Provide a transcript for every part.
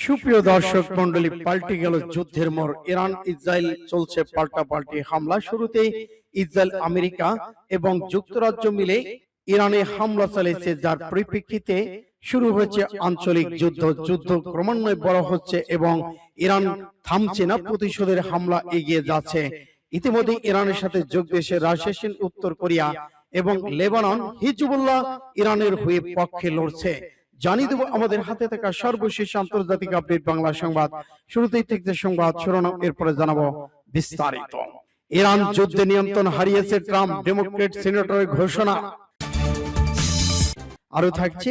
সুপ্রিয় দর্শক মন্ডলী, পাল্টে গেল যুদ্ধের মোড়। ইরান ইসরায়েল চলছে পাল্টাপাল্টি হামলা। শুরুতেই ইসরায়েল, আমেরিকা এবং যুক্তরাজ্য মিলে ইরানে হামলা চালিয়েছে, যার পরিপ্রেক্ষিতে শুরু হয়েছে আঞ্চলিক যুদ্ধ ক্রমান্বয়ে বড় হচ্ছে এবং ইরান থামছে না, প্রতিশোধের হামলা এগিয়ে যাচ্ছে। ইতিমধ্যে ইরানের সাথে যোগ দিয়েছে রাশিয়া, উত্তর কোরিয়া এবং লেবানন। হিজবুল্লাহ ইরানের হয়ে পক্ষে লড়ছে। জানিয়ে দেব আমাদের হাতে থাকা সর্বশেষ আন্তর্জাতিক আপডেট বাংলা সংবাদ। শুরুতেই থাকছে সংবাদ শিরোনাম, এরপরে জানাবো বিস্তারিত। ইরান যুদ্ধে নিয়ন্ত্রণ হারিয়েছে, ট্রাম্প ডেমোক্রেট সিনেটরের ঘোষণা। আরো থাকছে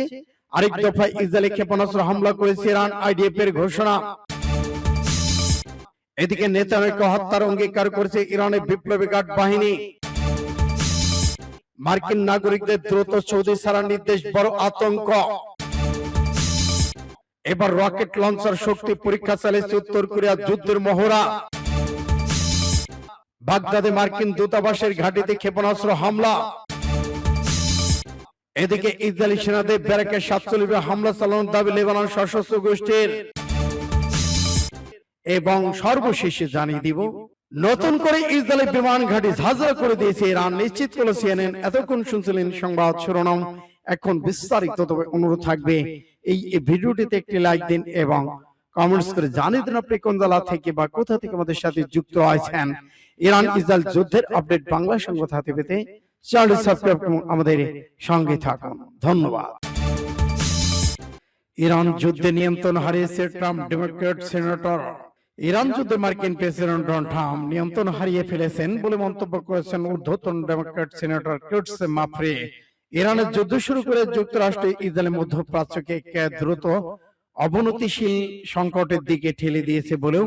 আরেক দফায় ইসরায়েলে ক্ষেপণাস্ত্র হামলা করেছে ইরান, আইডিএফ এর ঘোষণা। এদিকে নেতানিয়াহুকে হত্যার অঙ্গীকার করেছে ইরানের বিপ্লবী গার্ড বাহিনী। মার্কিন নাগরিকদের দ্রুত সৌদি ছাড়ার নির্দেশ, বড় আতঙ্ক। এবার রকেট লঞ্চার শক্তি পরীক্ষা চালিয়েছে উত্তর কোরিয়া, যুদ্ধের মহড়া। বাগদাদে মার্কিন দূতাবাসের ঘাঁটিতে ক্ষেপণাস্ত্র হামলা। এদিকে ইসরায়েলি সেনাদের ব্যারাকে 47 হামলা চালানোর দাবি লেবানন সশস্ত্র গোষ্ঠীর। এবং সর্বশেষে জানিয়ে দিব, নতুন করে ইসরায়েলি বিমান ঘাঁটি ঝাঁঝরা করে দিয়েছে ইরান, নিশ্চিত করল সিএনএন। এতক্ষণ শুনছিলেন সংবাদ শিরোনাম, এখন বিস্তারিত। তবে অনুরোধ থাকবে এই ভিডিওটিতে একটি লাইক দিন এবং কমেন্টস করে জানিয়ে দিন আপনি কোন জেলা থেকে বা কোথা থেকে আমাদের সাথে যুক্ত আছেন। ইরান ইসরায়েল যুদ্ধের আপডেট বাংলা সংবাদ হাতে পেতে চ্যানেলটি সাবস্ক্রাইব করুন, আমাদের সঙ্গে থাকুন। ধন্যবাদ। ইরান যুদ্ধে নিয়ন্ত্রণ হারিয়েছে, ট্রাম্প ডেমোক্রেট সিনেটর। ইরান যুদ্ধে মার্কিন প্রেসিডেন্ট ডোনাল্ড ট্রাম্প নিয়ন্ত্রণ হারিয়ে ফেলেছেন বলে মন্তব্য করেছেন ঊর্ধ্বতন ডেমোক্রেট সিনেটর কুটস মাফ্রে। ইরানের যুদ্ধ শুরু করে যুক্তরাষ্ট্র ইসরায়েলের মধ্যপ্রাচ্যকে দ্রুত অবনতিশীল সংকটের দিকে ঠেলে দিয়েছে বলেও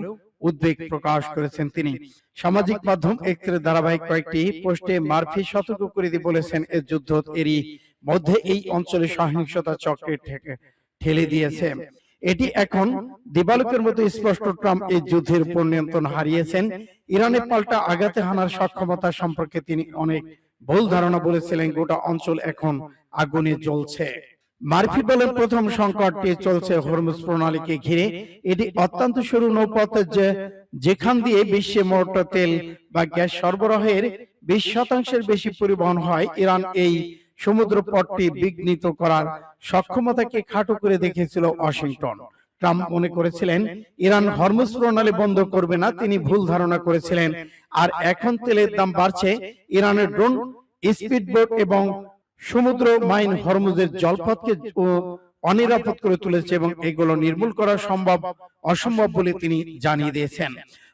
উদ্বেগ প্রকাশ করেছেন তিনি। সামাজিক মাধ্যম এক্সের ধারাবাহিক কয়েকটি পোস্টে মার্ফি সতর্ক করে দিয়ে বলেছেন, এই যুদ্ধ এরই মধ্যে এই অঞ্চলে সহিংসতা চক্রে ঠেলে দিয়েছে। এটি এখন দিবালোকের মতো স্পষ্ট। ট্রাম্প এই যুদ্ধের উপর নিয়ন্ত্রণ হারিয়েছেন। ইরানে পাল্টা আঘাতে হানার সক্ষমতা সম্পর্কে তিনি অনেক ভুল ধারণা বলেছিলেন। গোটা অঞ্চল এখন আগুনে জ্বলছে। মার্ফি বলেন, প্রথম সংকটটি চলছে হরমুজ প্রণালীকে ঘিরে। এটি অত্যন্ত সরু নৌপথ, যেখান দিয়ে বিশ্বে মোট তেল বা গ্যাস সরবরাহের 20% বেশি পরিবহন হয়। ইরান এই সমুদ্র পথটি বিঘ্নিত করার সক্ষমতাকে খাটো করে দেখেছিল ওয়াশিংটন। ট্রাম্প মনে করেছিলেন ইরান হরমুজ প্রণালী বন্ধ করবে না, তিনি ভুল ধারণা করেছিলেন। আর এখন তেলের দাম বাড়ছে। ইরানের ড্রোন, স্পিডবোট এবং সমুদ্র মাইন হরমুজের জলপথকে অনিরাপদ করে তুলেছে এবং এগুলো নির্মূল করা অসম্ভব বলে তিনি জানিয়ে দিয়েছেন।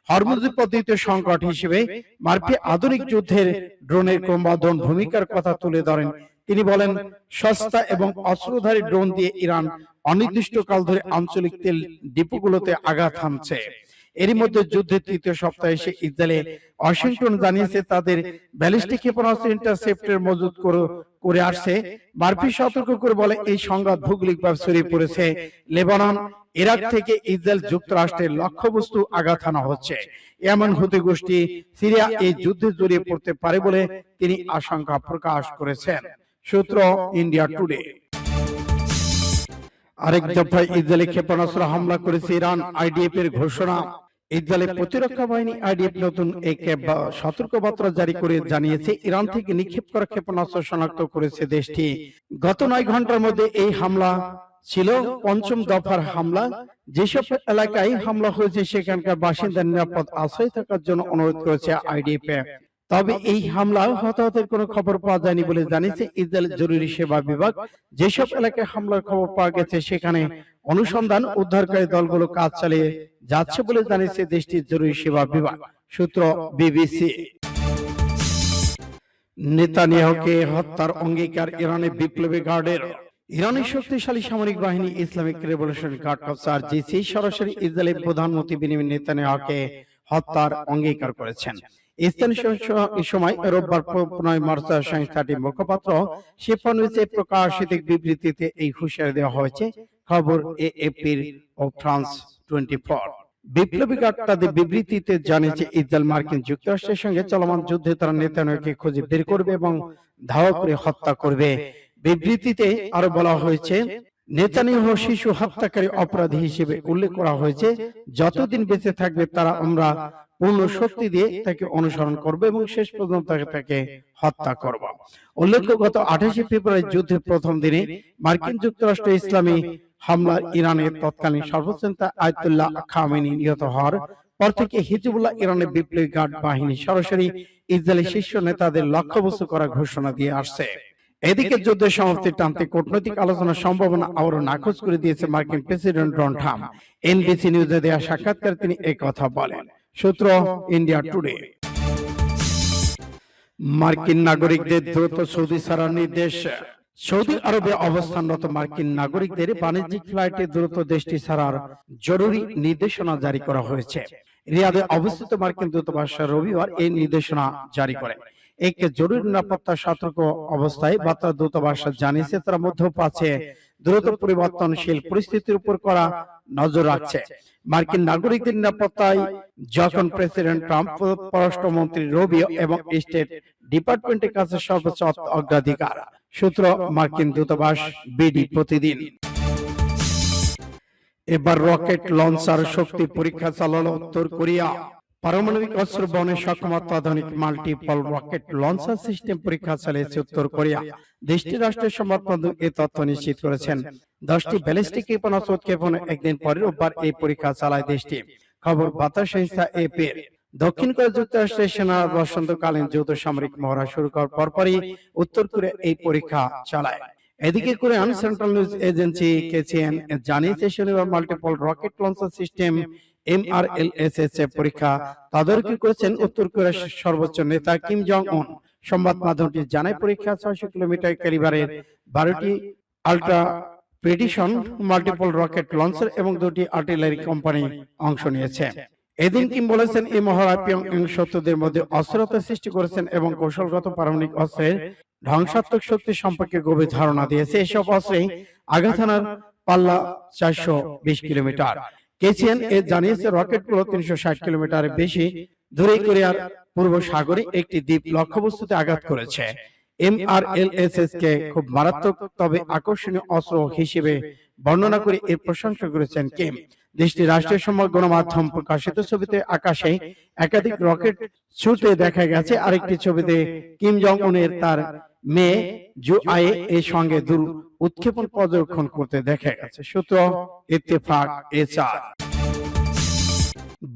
হরমুজের পদ্ধতিতে সংকট হিসেবে মার্ফি আধুনিক যুদ্ধের ড্রোনের ক্রমবর্ধমান ভূমিকার কথা তুলে ধরেন। তিনি বলেন, সস্তা এবং অস্ত্রধারী ড্রোন দিয়ে ইরান অনির্দিষ্টকাল ধরে আঞ্চলিক তেল ডিপোগুলোতে আঘাত হানছে। এরই মধ্যে যুদ্ধের তৃতীয় সপ্তাহে এসে ইসরায়েলে ওয়াশিংটন জানিয়েছে তাদের ব্যালিস্টিক ক্ষেপণাস্ত্র ইন্টারসেপ্টর মজুত করে আসছে। মার্ফি সতর্ক করে বলে, এই সংঘাত ভৌগোলিকভাবে ছড়িয়ে পড়েছে। লেবানন, ইরাক থেকে ইসরায়েল, যুক্তরাষ্ট্রের লক্ষ্যবস্তু আঘাত হানা হচ্ছে। এমন হুতি গোষ্ঠী সিরিয়া এই যুদ্ধে জড়িয়ে পড়তে পারে বলে তিনি আশঙ্কা প্রকাশ করেছেন। সূত্র ইন্ডিয়া টুডে। আরেক দফায় ইসরায়েলি ক্ষেপণাস্ত্র হামলা করেছে ইরান, আইডিএফ এর ঘোষণা। ইসরায়েলের প্রতিরক্ষা বাহিনী আইডিএফ নতুন এক সতর্কবার্তা জারি করে জানিয়েছে, ইরান থেকে নিক্ষেপ করা ক্ষেপণাস্ত্র শনাক্ত করেছে দেশটি। গত 9 ঘন্টার মধ্যে এই হামলা ছিল 5ম দফার হামলা। যেসব এলাকায় হামলা হয়েছে সেখানকার বাসিন্দার নিরাপদ আশ্রয় থাকার জন্য অনুরোধ করেছে আইডিএফ। তবে এই হামলা হতাহতের কোনো খবর পাওয়া যায়নি বলে জানিয়েছে ইসরায়েলের জরুরি সেবা বিভাগ। যেসব এলাকায় হামলার খবর পাওয়া গেছে সেখানে অনুসন্ধান উদ্ধারকারী দলগুলো কাজ চালিয়ে যাচ্ছে বলে জানিয়েছে দেশটির জরুরি সেবা বিভাগ। সূত্র বিবিসি। নেতানিয়াহুকে হত্যার অঙ্গীকার ইরানের বিপ্লবী গার্ডের। ইরানের শক্তিশালী সামরিক বাহিনী Islamic revolution guard of IRGC সরাসরি ইসরায়েলের প্রধানমন্ত্রী বেনিয়ামিন নেতানিয়াহুকে হত্যার অঙ্গীকার করেছেন। স্থানীয় সময় রোববার 9 মার্চ সংস্থাটির মুখপাত্র শিফন নিউজে প্রকাশিত বিবৃতিতে এই হুঁশিয়ারি দেওয়া হয়েছে। খবর এএপি ও ফ্রান্স 24। বিপ্লবী গার্ড তাদের বিবৃতিতে জানিয়েছে, ইসরায়েল মার্কিন যুক্তরাষ্ট্রের সঙ্গে চলমান যুদ্ধে তারা নেতানিয়াহুকে খুঁজে বের করবে এবং ধাওয়া করে হত্যা করবে। বিবৃতিতে আরো বলা হয়েছে, নেতানিয়াহু শিশু হত্যাকারী অপরাধী হিসেবে উল্লেখ করা হয়েছে। যতদিন বেঁচে থাকবে তারা আমরা পূর্ণ শক্তি দিয়ে তাকে অনুসরণ করবে এবং শেষ পর্যন্ত তাকে হত্যা করব। উল্লেখ্য, গত 28 ফেব্রুয়ারি যুদ্ধের প্রথম দিনে মার্কিন যুক্তরাষ্ট্র ইসলামী হামলার ইরানের তৎকালীন সর্বোচ্চ নেতা আয়াতুল্লাহ খামেনি নিহত হওয়ার পর থেকে হিজবুল্লাহ ইরানের বিপ্লবী গার্ড বাহিনী সরাসরি ইসরায়েলি শীর্ষ নেতাদের লক্ষ্যবস্তু করার ঘোষণা দিয়ে আসছে। এদিকে যুদ্ধের সমাপ্তি টানতে কূটনৈতিক আলোচনার সম্ভাবনা আবারও নাকচ করে দিয়েছে মার্কিন প্রেসিডেন্ট ডোনাল্ড ট্রাম্প। এনবিসি নিউজে দেওয়া সাক্ষাৎকারে তিনি এই কথা বলেন। সূত্র ইন্ডিয়া টুডে। মার্কিন নাগরিকদের দ্রুত সৌদি ছাড়ার নির্দেশ। সৌদি আরবে অবস্থানরত মার্কিন নাগরিকদের বাণিজ্যিক ফ্লাইটে দ্রুত দেশটি ছাড়ার জরুরি নির্দেশনা জারি করা হয়েছে। রিয়াদে অবস্থিত মার্কিন দূতাবাস রবিবার এই নির্দেশনা জারি করে। এক জরুরি নিরাপত্তা সতর্ক অবস্থায় বার্তা দূতাবাস জানিয়েছে তারা মধ্যপ্রাচ্যে দ্রুত পরিবর্তনশীল পরিস্থিতির উপর করা নজর রাখছে। মার্কিন নাগরিকদের নিরাপত্তায় যখন প্রেসিডেন্ট ট্রাম্প পররাষ্ট্রমন্ত্রী রুবিও এবং স্টেট ডিপার্টমেন্টের কাছে সর্বোচ্চ অগ্রাধিকার। সূত্র মার্কিন দূতাবাস বিডি প্রতিদিন। এবার রকেট লঞ্চার শক্তি পরীক্ষা চালালো উত্তর কোরিয়া। পারমাণবিক অস্ত্র বহনের সক্ষমতা আধুনিক মাল্টিপল রকেট লঞ্চার সিস্টেম পরীক্ষা চালিয়েছে উত্তর কোরিয়া। দেশটির রাষ্ট্রীয় সংবাদ মাধ্যম এই তথ্য নিশ্চিত করেছেন। 10টি ব্যালিস্টিক ক্ষেপণাস্ত্র উৎক্ষেপণের একদিন পরে রোববার এই পরীক্ষা চালায় দেশটি। খবর বার্তা সংস্থা এপি। দক্ষিণ কোরিয়া যুক্তরাষ্ট্রের সেনা বসন্তকালীন যৌথ সামরিক মহড়া শুরু করার পরপরই উত্তর কোরিয়া এই পরীক্ষা চালায়। এদিকে Korean central news agency KCN জানিয়েছে শনিবার multiple rocket launcher system MRLSS পরীক্ষা তদারকি করেছেন উত্তর কোরিয়ার সর্বোচ্চ নেতা কিম জং উন। সংবাদ মাধ্যমটি জানায় পরীক্ষা 600 কিলোমিটার ক্যালিবারের 12টি ultra precision multiple rocket launcher এবং 2টি আর্টিলারি কোম্পানি অংশ নিয়েছে। এদিন কিম বলেছেন এই মহড়ায় পিয়ংইয়ং শত্রুদের মধ্যে অস্থিরতা সৃষ্টি করেছেন এবং কৌশলগত পারমাণবিক অস্ত্রের ধ্বংসাত্মক শক্তি সম্পর্কে গভীর ধারণা দিয়েছে। এসব অস্ত্রে আঘাত হানার পাল্লা 420 কিলোমিটার। কেসিএন জানিয়েছে রকেটগুলো 360 কিলোমিটারের বেশি দূরে কোরিয়ার পূর্ব সাগরে একটি দ্বীপ লক্ষ্যবস্তুতে আঘাত করেছে। MRLSS কে খুব মারাত্মক তবে আকর্ষণীয় অস্ত্র হিসেবে বর্ণনা করে এর প্রশংসা করেছেন কিম। দেশটির রাষ্ট্রীয় সংবাদ গণমাধ্যম প্রকাশিত ছবিতে আকাশে একাধিক রকেট ছুটে দেখা গেছে। আরেকটি ছবিতে কিম জং উনের তার মেয়ে জু আয়ে এর সঙ্গে দূর উৎক্ষেপণ পর্যবেক্ষণ করতে দেখা গেছে। সূত্র ইত্তেফাক এচার।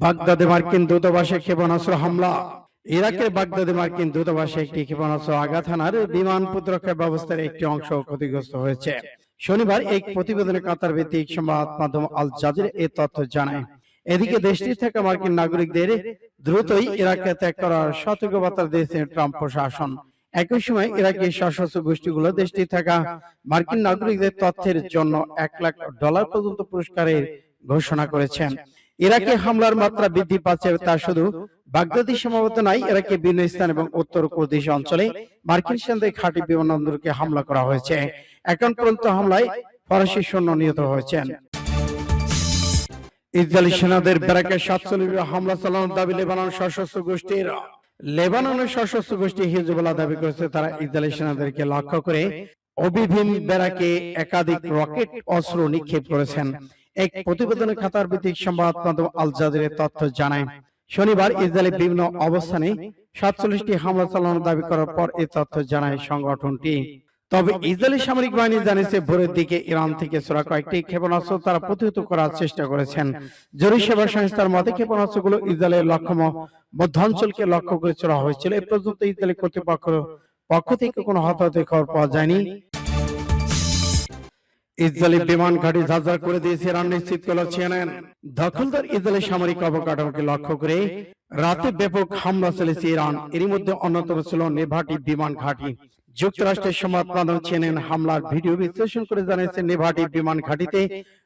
বাগদাদে মার্কিন দূতাবাসে ক্ষেপণাস্ত্র হামলা। ইরাকের বাগদাদে মার্কিন দূতাবাসে একটি ক্ষেপণাস্ত্র আঘাত হানার বিমান প্রতিরক্ষা ব্যবস্থার একটি অংশ ক্ষতিগ্রস্ত হয়েছে। শনিবার এক প্রতিবেদনে কাতার ভিত্তিক সংবাদ মাধ্যম আল জাজিরা এই তথ্য জানায়। এদিকে দেশটির থাকা মার্কিন নাগরিকদের দ্রুতই ইরাকে ত্যাগ করার সতর্কবার্তা দিয়েছে ট্রাম্প প্রশাসন। একই সময় ইরাকি সশস্ত্র গোষ্ঠীগুলো দেশটি থাকা মার্কিন নাগরিকদের তথ্যের জন্য $1 লাখ পর্যন্ত পুরস্কারের ঘোষণা করেছেন। ইরাকে হামলার মাত্রা বৃদ্ধি পাচ্ছে তা শুধু বাগদাদি সীমাবদ্ধ নয়, ইরাকে বিভিন্ন স্থান এবং উত্তর কুর্দিশ অঞ্চলে মার্কিন সেনাদের ঘাঁটি বিমানবন্দরকে হামলা করা হয়েছে। এখন পর্যন্ত হামলায় ফরাসি সৈন্য নিহত হয়েছেন। ইসরায়েলি সেনাদের ব্যারাকে 47 হামলা চালানোর দাবি লেবানন সশস্ত্র গোষ্ঠীর। লেবাননের সশস্ত্র গোষ্ঠী হিজবুল্লাহ দাবি করেছে তারা ইসরায়েলি সেনাদেরকে লক্ষ্য করে অবিভীম ব্যারাকে একাধিক রকেট অস্ত্র নিক্ষেপ করেছেন। এক প্রতিবেদনে কাতার ভিত্তিক সংবাদ মাধ্যম আল জাজিরা তথ্য জানায়। শনিবার ইসরায়েলের বিভিন্ন অবস্থানে 47টি হামলা চালানোর দাবি করার পর এই তথ্য জানায় সংগঠনটি। তবে ইসরায়েলি সামরিক বাহিনী জানিয়েছে ভোরের দিকে ইরান থেকে ছোড়া কয়েকটি ক্ষেপণাস্ত্র তারা প্রতিহত করার চেষ্টা করেছেন। জরুরি সেবা সংস্থার মতে ক্ষেপণাস্ত্রগুলো ইসরায়েলের মধ্যাঞ্চলকে লক্ষ্য করে ছোড়া হয়েছিল। এ পর্যন্ত ইসরায়েলি কর্তৃপক্ষের পক্ষ থেকে কোনো হতাহতের খবর পাওয়া যায়নি। ইসরায়েলি বিমান ঘাঁটি ঝাঁঝরা করে দিয়েছে ইরান, নিশ্চিত করল CNN। দখলদার ইসরায়েলি সামরিক অবকাঠামোকে লক্ষ্য করে রাতে ব্যাপক হামলা চালিয়েছে ইরান। এরই মধ্যে অন্যতম ছিল নেভাটি বিমান ঘাঁটি। যুক্তরাষ্ট্রের সংবাদ মাধ্যম CNN হামলার ভিডিও বিশ্লেষণ করে জানিয়েছে নেভাটি বিমান ঘাঁটিতে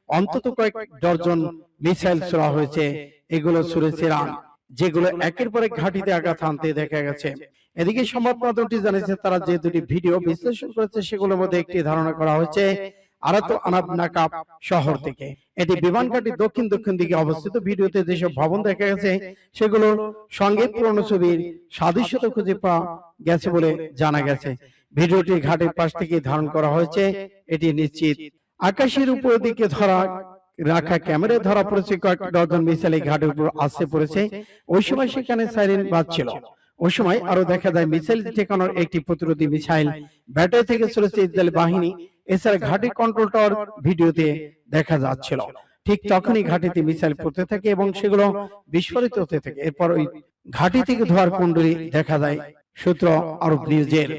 অন্তত কয়েক ডজন মিসাইল ছোড়া হয়েছে। এগুলো ছুড়েছে ইরান, যেগুলো একের পর এক ঘাঁটিতে আঘাত হানতে দেখা গেছে। এদিকে সংবাদ মাধ্যমটি জানিয়েছে তারা যে দুটি ভিডিও বিশ্লেষণ করেছে সেগুলোর মধ্যে একটি ধারণা করা হয়েছে আরাত আনাব নাকাব শহর থেকে। এটি বিমান ঘাঁটি দক্ষিণ দিকে অবস্থিত। ভিডিওতে যেসব ভবন দেখা গেছে সেগুলোর সঙ্গে পুরনো ছবির সাদৃশ্যতা খুঁজে পাওয়া গেছে বলে জানা গেছে। ভিডিওটি ঘাটের পাশ থেকে ধারণ করা হয়েছে, এটি নিশ্চিত আকাশের উপর দিকে ধরা রাখা ক্যামেরায় ধরা পড়েছে কয়েক ডজন মিসাইল এই ঘাটের উপর আসছে পড়েছে। ওই সময় সেখানে সাইরেন বাজছিল। ওই সময় আরো দেখা যায় মিসাইল ঠেকানোর একটি প্রতিরোধী মিসাইল ব্যাটারি থেকে চলেছে ইসরায়েলি বাহিনী। এছাড়া ঘাটি কন্ট্রোল টাওয়ার ভিডিওতে দেখা যাচ্ছিল। ঠিক তখনই ঘাটিতে মিসাইল পড়তে থাকে এবং সেগুলো বিস্ফোরিত হতে থাকে। এরপর ওই ঘাটি থেকে ধোয়ার কুণ্ডলী দেখা যায়। সূত্র আরব নিউজের।